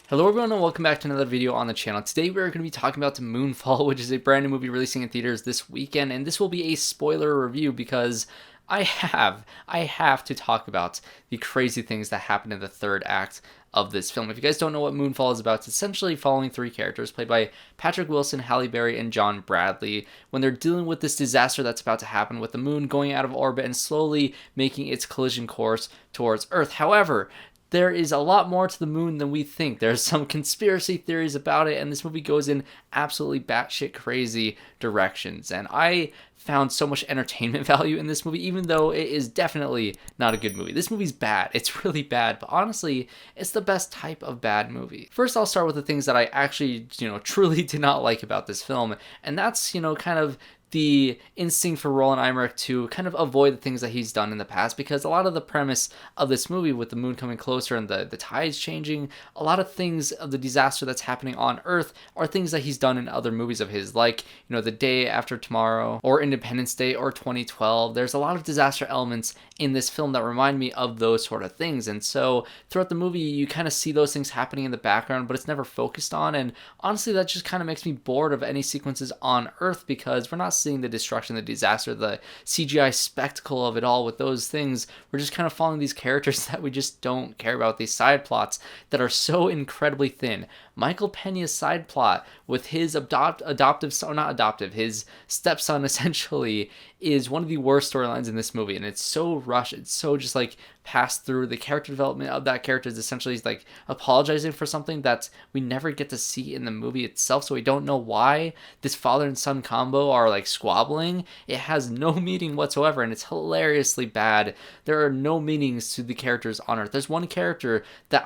Hello everyone and welcome back to another video on the channel. Today we're going to be talking about Moonfall, which is a brand new movie releasing in theaters this weekend, and this will be a spoiler review because I have to talk about the crazy things that happen in the third act of this film. If you guys don't know what Moonfall is about, it's essentially following three characters played by Patrick Wilson, Halle Berry, and John Bradley when they're dealing with this disaster that's about to happen with the moon going out of orbit and slowly making its collision course towards Earth. However, there is a lot more to the moon than we think. There's some conspiracy theories about it, and this movie goes in absolutely batshit crazy directions. And I found so much entertainment value in this movie, even though it is definitely not a good movie. This movie's bad. It's really bad, but honestly, it's the best type of bad movie. First, I'll start with the things that I actually, truly did not like about this film, and that's, kind of the instinct for Roland Emmerich to kind of avoid the things that he's done in the past, because a lot of the premise of this movie with the moon coming closer and the tides changing, a lot of things of the disaster that's happening on Earth are things that he's done in other movies of his, like, The Day After Tomorrow or Independence Day or 2012. There's a lot of disaster elements in this film that remind me of those sort of things, and so throughout the movie you kind of see those things happening in the background, but it's never focused on, and honestly that just kind of makes me bored of any sequences on Earth, because we're not seeing the destruction, the disaster, the CGI spectacle of it all with those things. We're just kind of following these characters that we just don't care about, these side plots that are so incredibly thin. Michael Peña's side plot with his adoptive son, not adoptive, his stepson essentially, is one of the worst storylines in this movie, and it's so rushed, it's so just like passed through. The character development of that character is essentially like apologizing for something that we never get to see in the movie itself, so we don't know why this father and son combo are like squabbling. It has no meaning whatsoever, and it's hilariously bad. There are no meanings to the characters on Earth. There's one character that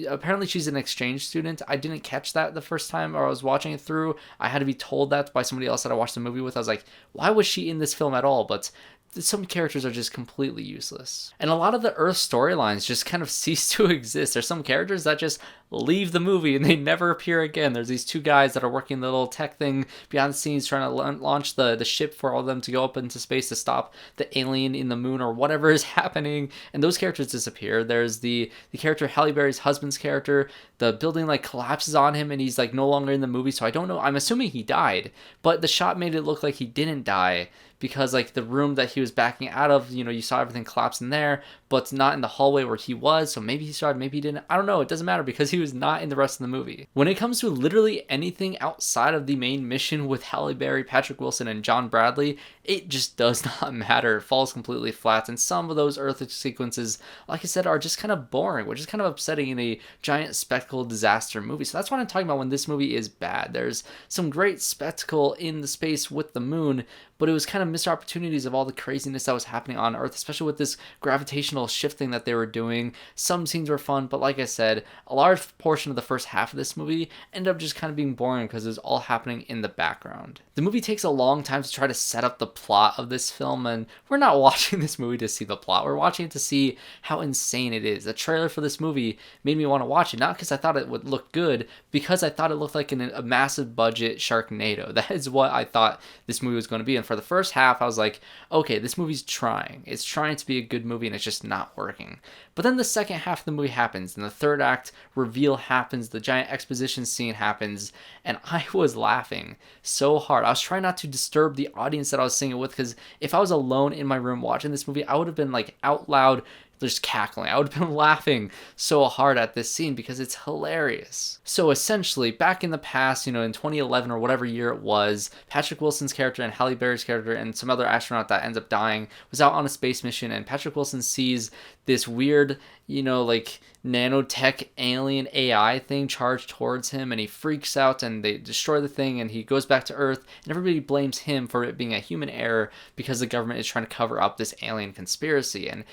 apparently she's an exchange student. I didn't catch that the first time or I was watching it through. I had to be told that by somebody else that I watched the movie with. I was like, why was she in this film at all? But some characters are just completely useless. And a lot of the Earth storylines just kind of cease to exist. There's some characters that just leave the movie and they never appear again. There's these two guys that are working the little tech thing behind the scenes trying to launch the ship for all of them to go up into space to stop the alien in the moon or whatever is happening, and those characters disappear. There's the character Halle Berry's husband's character. The building like collapses on him and he's like no longer in the movie, so I don't know. I'm assuming he died, but the shot made it look like he didn't die, because like the room that he was backing out of, you saw everything collapse in there, but not in the hallway where he was. So maybe he started, maybe he didn't. I don't know. It doesn't matter because he was not in the rest of the movie. When it comes to literally anything outside of the main mission with Halle Berry, Patrick Wilson, and John Bradley, it just does not matter. It falls completely flat. And some of those Earth sequences, like I said, are just kind of boring, which is kind of upsetting in a giant spectacle disaster movie. So that's what I'm talking about when this movie is bad. There's some great spectacle in the space with the moon, but it was kind of missed opportunities of all the craziness that was happening on Earth, especially with this gravitational shifting that they were doing. Some scenes were fun, but like I said, a large portion of the first half of this movie ended up just kind of being boring because it was all happening in the background. The movie takes a long time to try to set up the plot of this film, and we're not watching this movie to see the plot. We're watching it to see how insane it is. The trailer for this movie made me want to watch it, not because I thought it would look good, because I thought it looked like a massive budget Sharknado. That is what I thought this movie was going to be, and for the first half I was like, okay, this movie's trying. It's trying to be a good movie and it's just not working. But then the second half of the movie happens and the third act reveal happens, the giant exposition scene happens, and I was laughing so hard. I was trying not to disturb the audience that I was seeing it with, because if I was alone in my room watching this movie, I would have been like out loud just cackling. I would have been laughing so hard at this scene because it's hilarious. So essentially, back in the past, in 2011 or whatever year it was, Patrick Wilson's character and Halle Berry's character and some other astronaut that ends up dying was out on a space mission, and Patrick Wilson sees this weird, like nanotech alien AI thing charged towards him, and he freaks out and they destroy the thing and he goes back to Earth, and everybody blames him for it being a human error because the government is trying to cover up this alien conspiracy. And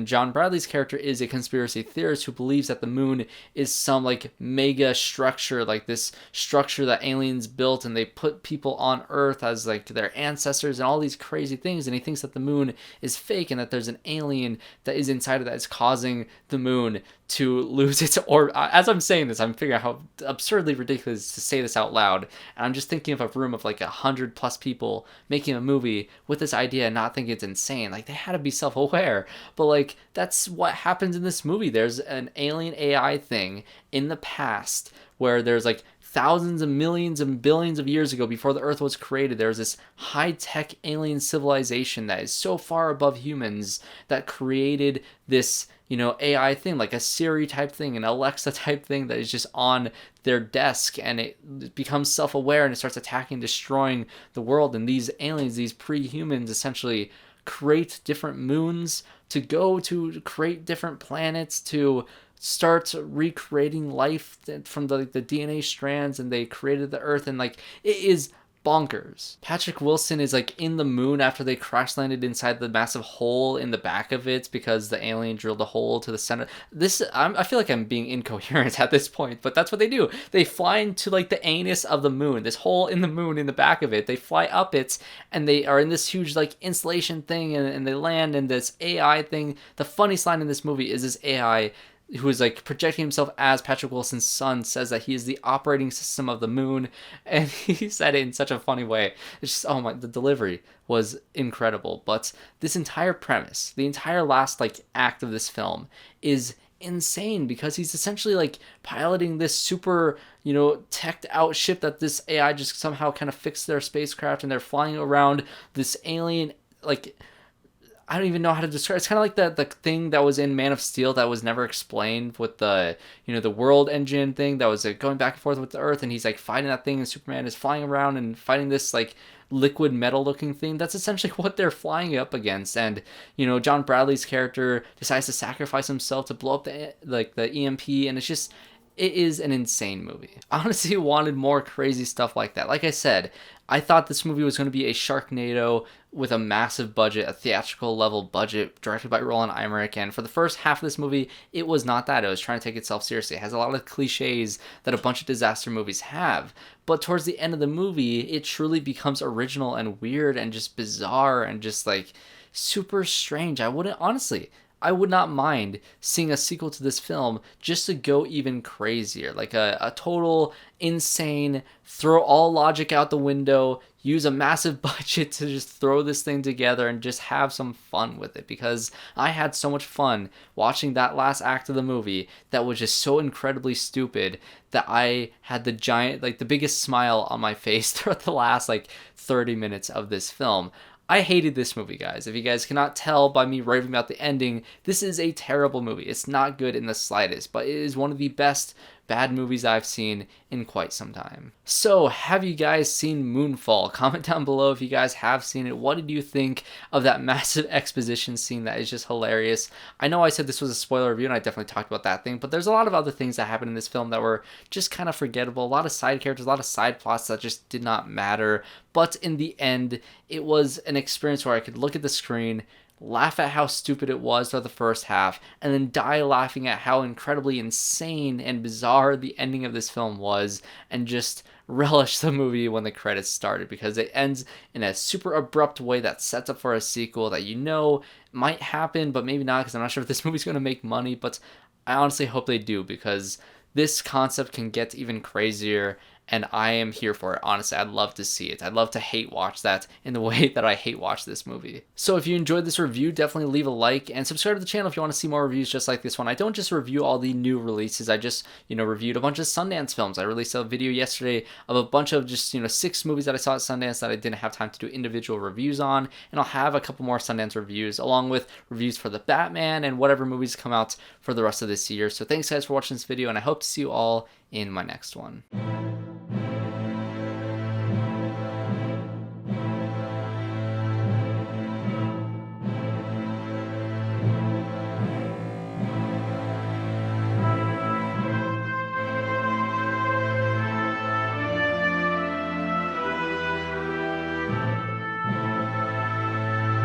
John Bradley's character is a conspiracy theorist who believes that the moon is some like mega structure, like this structure that aliens built and they put people on Earth as like their ancestors and all these crazy things, and he thinks that the moon is fake and that there's an alien that is inside of that is causing the moon to lose its orbit. As I'm saying this, I'm figuring out how absurdly ridiculous to say this out loud. And I'm just thinking of a room of like 100+ people making a movie with this idea and not thinking it's insane. Like, they had to be self-aware. But like, that's what happens in this movie. There's an alien AI thing in the past where there's like thousands and millions and billions of years ago, before the Earth was created, there was this high-tech alien civilization that is so far above humans that created this, AI thing, like a Siri type thing, an Alexa type thing that is just on their desk, and it becomes self-aware and it starts attacking, destroying the world. And these aliens, these pre-humans, essentially create different moons to go to, create different planets, to start recreating life from the DNA strands, and they created the Earth, and like, it is bonkers. Patrick Wilson is like in the moon after they crash landed inside the massive hole in the back of it because the alien drilled a hole to the center. I feel like I'm being incoherent at this point, but that's what they do. They fly into like the anus of the moon, this hole in the moon in the back of it. They fly up it, and they are in this huge like installation thing, and they land in this AI thing. The funniest line in this movie is this AI who is like projecting himself as Patrick Wilson's son says that he is the operating system of the moon, and he said it in such a funny way. It's just, oh my, the delivery was incredible. But this entire premise, the entire last like act of this film is insane, because he's essentially like piloting this super, teched out ship that this AI just somehow kind of fixed their spacecraft, and they're flying around this alien, like, I don't even know how to describe. It's kind of like the thing that was in Man of Steel that was never explained, with the the world engine thing that was going back and forth with the Earth, and he's like fighting that thing, and Superman is flying around and fighting this like liquid metal looking thing. That's essentially what they're flying up against. And John Bradley's character decides to sacrifice himself to blow up the EMP, and it's just, it is an insane movie. I honestly wanted more crazy stuff like that. Like I said, I thought this movie was going to be a Sharknado with a massive budget, a theatrical level budget, directed by Roland Emmerich. And for the first half of this movie, it was not that. It was trying to take itself seriously. It has a lot of cliches that a bunch of disaster movies have. But towards the end of the movie, it truly becomes original and weird and just bizarre and just like super strange. I would not mind seeing a sequel to this film just to go even crazier. Like a total insane, throw all logic out the window, use a massive budget to just throw this thing together and just have some fun with it. Because I had so much fun watching that last act of the movie that was just so incredibly stupid that I had the biggest smile on my face throughout the last 30 minutes of this film. I hated this movie, guys. If you guys cannot tell by me raving about the ending, this is a terrible movie. It's not good in the slightest, but it is one of the best bad movies I've seen in quite some time. So, have you guys seen Moonfall? Comment down below if you guys have seen it. What did you think of that massive exposition scene that is just hilarious? I know I said this was a spoiler review, and I definitely talked about that thing, but there's a lot of other things that happened in this film that were just kind of forgettable. A lot of side characters, a lot of side plots that just did not matter. But in the end, it was an experience where I could look at the screen, laugh at how stupid it was for the first half, and then die laughing at how incredibly insane and bizarre the ending of this film was, and just relish the movie when the credits started, because it ends in a super abrupt way that sets up for a sequel that might happen, but maybe not, because I'm not sure if this movie's going to make money, but I honestly hope they do, because this concept can get even crazier, and I am here for it. Honestly, I'd love to see it. I'd love to hate watch that in the way that I hate watch this movie. So if you enjoyed this review, definitely leave a like and subscribe to the channel if you want to see more reviews just like this one. I don't just review all the new releases. I just, reviewed a bunch of Sundance films. I released a video yesterday of a bunch of just, 6 movies that I saw at Sundance that I didn't have time to do individual reviews on. And I'll have a couple more Sundance reviews along with reviews for the Batman and whatever movies come out for the rest of this year. So thanks guys for watching this video, and I hope to see you all in my next one.